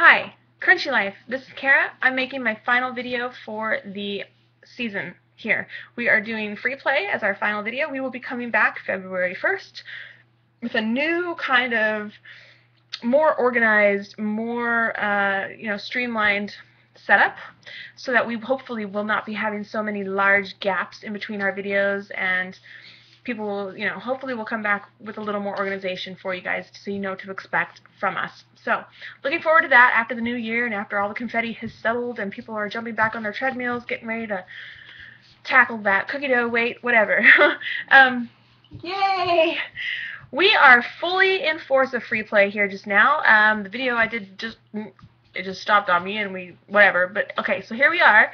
Hi, Crunchylife. This is Kara. I'm making my final video for the season here. We are doing free play as our final video. We will be coming back February 1st with a new kind of more organized, more streamlined setup, so that we hopefully will not be having so many large gaps in between our videos, and people will, hopefully we'll come back with a little more organization for you guys so you know what to expect from us. So, looking forward to that after the new year and after all the confetti has settled and people are jumping back on their treadmills, getting ready to tackle that cookie dough weight, whatever. Yay! We are fully in force of free play here just now. The video I did it just stopped on me and whatever. But okay, so here we are.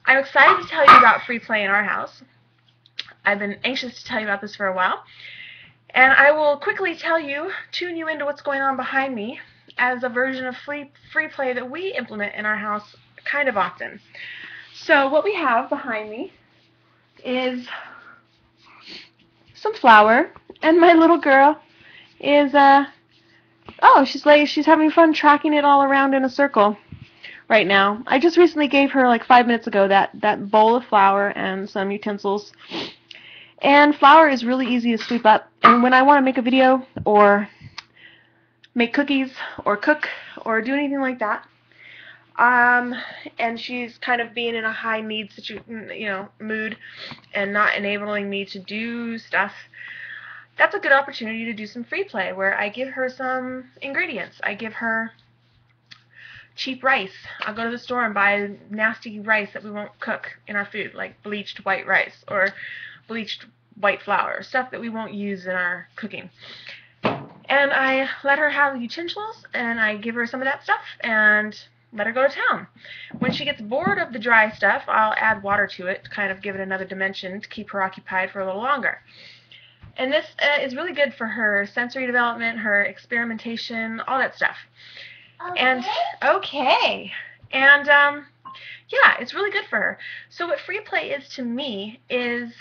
I'm excited to tell you about free play in our house. I've been anxious to tell you about this for a while. And I will quickly tune you into what's going on behind me as a version of free play that we implement in our house kind of often. So what we have behind me is some flour, and my little girl is she's having fun tracking it all around in a circle right now. I just recently gave her, like 5 minutes ago, that bowl of flour and some utensils. And flour is really easy to sweep up, and when I want to make a video or make cookies or cook or do anything like that, and she's kind of being in a high need mood and not enabling me to do stuff, that's a good opportunity to do some free play where I give her some ingredients. I give her cheap rice. I'll go to the store and buy nasty rice that we won't cook in our food, like bleached white rice or bleached white flour, stuff that we won't use in our cooking. And I let her have the utensils, and I give her some of that stuff and let her go to town. When she gets bored of the dry stuff, I'll add water to it to kind of give it another dimension to keep her occupied for a little longer. And this is really good for her sensory development, her experimentation, all that stuff. Okay. And yeah, it's really good for her. So what free play is to me is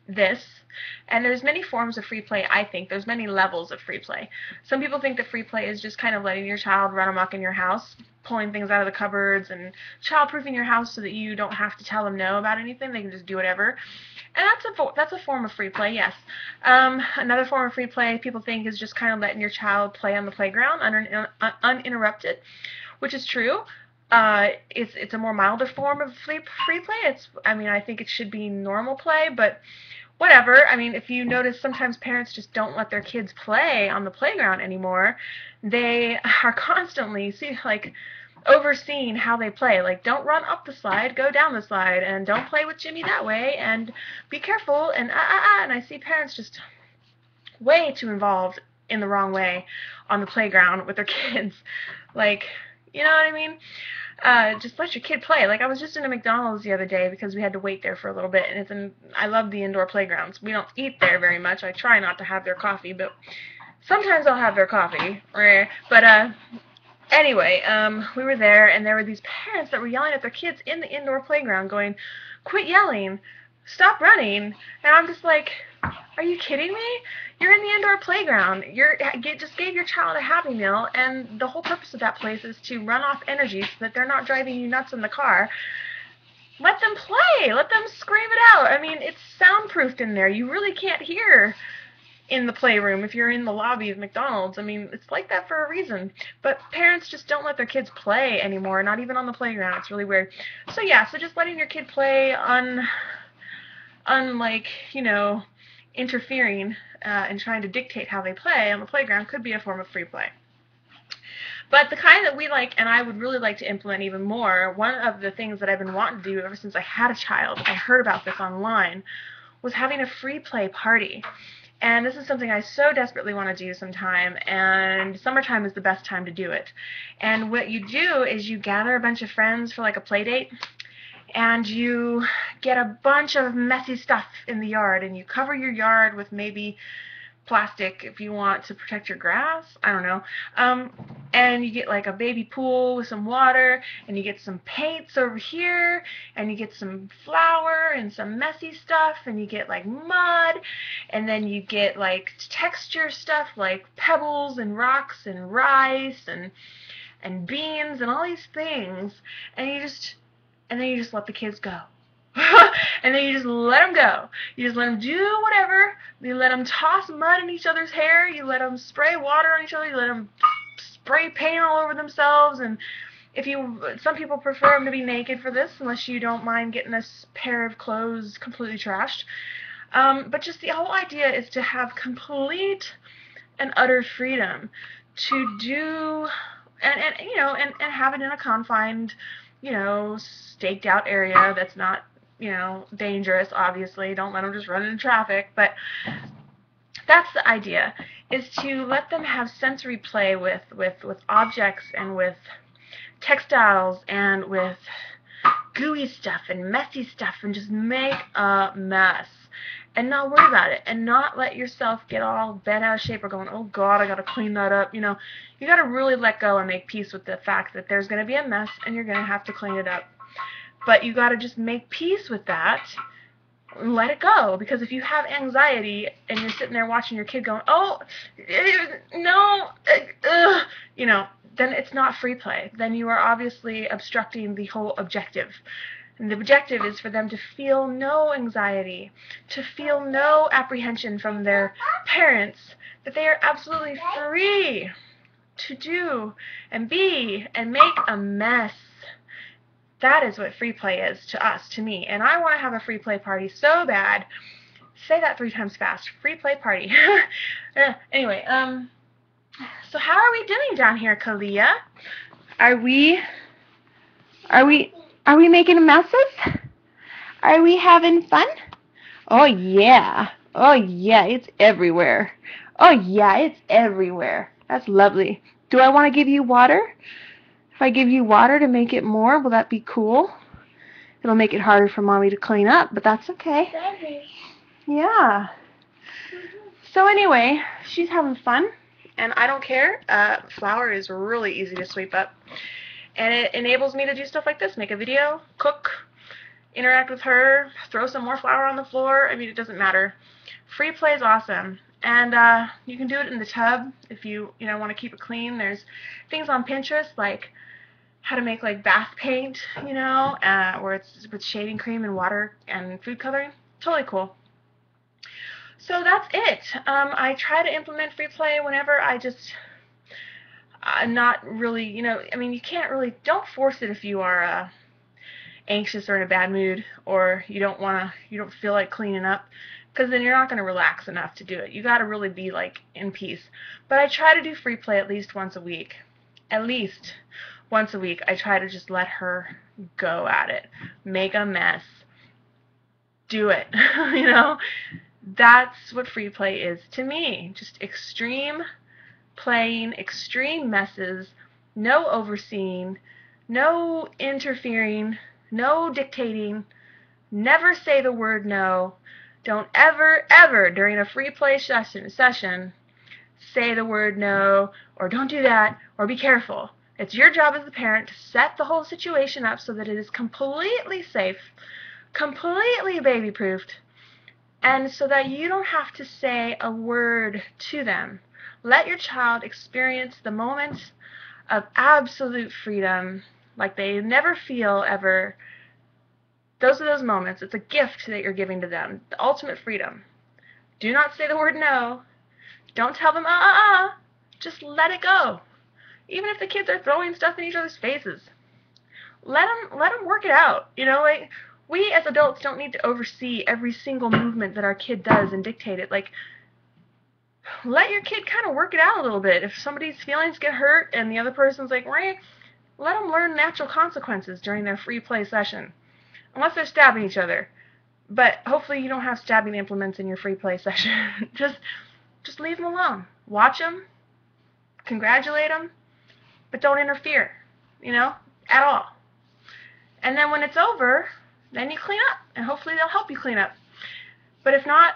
this, and there's many forms of free play. I think there's many levels of free play. Some people think that free play is just kind of letting your child run amok in your house, pulling things out of the cupboards and child-proofing your house so that you don't have to tell them no about anything. They can just do whatever. And that's a form of free play, yes. Another form of free play people think is just kind of letting your child play on the playground uninterrupted, which is true. It's a more milder form of free play. I think it should be normal play, but whatever. I mean, if you notice, sometimes parents just don't let their kids play on the playground anymore. They are constantly overseeing how they play. Like, don't run up the slide, go down the slide, and don't play with Jimmy that way, and be careful, and and I see parents just way too involved in the wrong way on the playground with their kids. Like, you know what I mean? Just let your kid play. Like, I was just in a McDonald's the other day because we had to wait there for a little bit, and I love the indoor playgrounds. We don't eat there very much. I try not to have their coffee, but sometimes I'll have their coffee. But anyway, we were there, and there were these parents that were yelling at their kids in the indoor playground, going, "Quit yelling! Stop running!" And I'm just like, are you kidding me? You're in the indoor playground. Just gave your child a Happy Meal, and the whole purpose of that place is to run off energy so that they're not driving you nuts in the car. Let them play. Let them scream it out. I mean, it's soundproofed in there. You really can't hear in the playroom if you're in the lobby of McDonald's. I mean, it's like that for a reason. But parents just don't let their kids play anymore, not even on the playground. It's really weird. So yeah, so just letting your kid play interfering and trying to dictate how they play on the playground could be a form of free play. But the kind that we like, and I would really like to implement even more, one of the things that I've been wanting to do ever since I had a child, I heard about this online, was having a free play party. And this is something I so desperately want to do sometime, and summertime is the best time to do it. And what you do is you gather a bunch of friends for like a play date, and you get a bunch of messy stuff in the yard, and you cover your yard with maybe plastic if you want to protect your grass. I don't know. And you get like a baby pool with some water, and you get some paints over here, and you get some flour and some messy stuff, and you get like mud, and then you get like texture stuff like pebbles and rocks and rice, and and beans and all these things, and then you just let the kids go. And then you just let them go. You just let them do whatever. You let them toss mud in each other's hair. You let them spray water on each other. You let them spray paint all over themselves. And some people prefer them to be naked for this, unless you don't mind getting a pair of clothes completely trashed. But just the whole idea is to have complete and utter freedom to do and have it in a confined, staked out area that's not, dangerous. Obviously, don't let them just run into traffic, but that's the idea, is to let them have sensory play with objects and with textiles and with gooey stuff and messy stuff, and just make a mess and not worry about it, and not let yourself get all bent out of shape or going, oh God, I gotta clean that up. You gotta really let go and make peace with the fact that there's gonna be a mess and you're gonna have to clean it up. But you gotta just make peace with that and let it go, because if you have anxiety and you're sitting there watching your kid going, oh, no, then it's not free play. Then you are obviously obstructing the whole objective. And the objective is for them to feel no anxiety, to feel no apprehension from their parents, that they are absolutely free to do and be and make a mess. That is what free play is to us, to me. And I want to have a free play party so bad. Say that 3 times fast. Free play party. Anyway, so how are we doing down here, Kalia? Are we making messes? Are we having fun? Oh yeah. Oh yeah, it's everywhere. Oh yeah, it's everywhere. That's lovely. Do I want to give you water? If I give you water to make it more, will that be cool? It'll make it harder for Mommy to clean up, but that's okay. Yeah. So anyway, she's having fun, and I don't care. Flour is really easy to sweep up. And it enables me to do stuff like this, make a video, cook, interact with her, throw some more flour on the floor. I mean, it doesn't matter. Free play is awesome. And you can do it in the tub if you want to keep it clean. There's things on Pinterest like how to make like bath paint, where it's with shaving cream and water and food coloring. Totally cool. So that's it. I try to implement free play whenever I just not really, you can't really, don't force it if you are anxious or in a bad mood, or you don't feel like cleaning up, because then you're not going to relax enough to do it. You got to really be like in peace. But I try to do free play at least once a week. At least once a week, I try to just let her go at it, make a mess, do it. That's what free play is to me. Just extreme playing, extreme messes, no overseeing, no interfering, no dictating, never say the word no. Don't ever during a free play session say the word no, or don't do that, or be careful. It's your job as the parent to set the whole situation up so that it is completely safe, completely baby-proofed, and so that you don't have to say a word to them. Let your child experience the moments of absolute freedom like they never feel ever. Those are those moments. It's a gift that you're giving to them, the ultimate freedom. Do not say the word no. Don't tell them, Just let it go. Even if the kids are throwing stuff in each other's faces, let them work it out. We as adults don't need to oversee every single movement that our kid does and dictate it. Like, let your kid kind of work it out a little bit. If somebody's feelings get hurt and the other person's like, right, let them learn natural consequences during their free play session. Unless they're stabbing each other. But hopefully you don't have stabbing implements in your free play session. Just leave them alone. Watch them. Congratulate them. But don't interfere, at all. And then when it's over, then you clean up. And hopefully they'll help you clean up. But if not,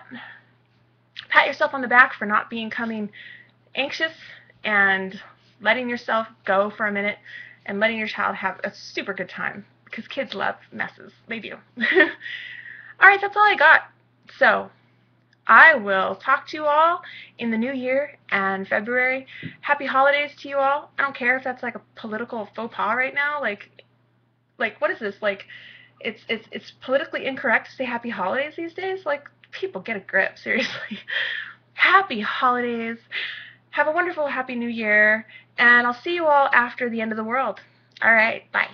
pat yourself on the back for not becoming anxious and letting yourself go for a minute and letting your child have a super good time. Because kids love messes. They do. Alright, that's all I got. So, I will talk to you all in the new year and February. Happy holidays to you all. I don't care if that's like a political faux pas right now. Like what is this? Like it's politically incorrect to say happy holidays these days? Like people get a grip, seriously. Happy holidays. Have a wonderful happy new year, and I'll see you all after the end of the world. All right, bye.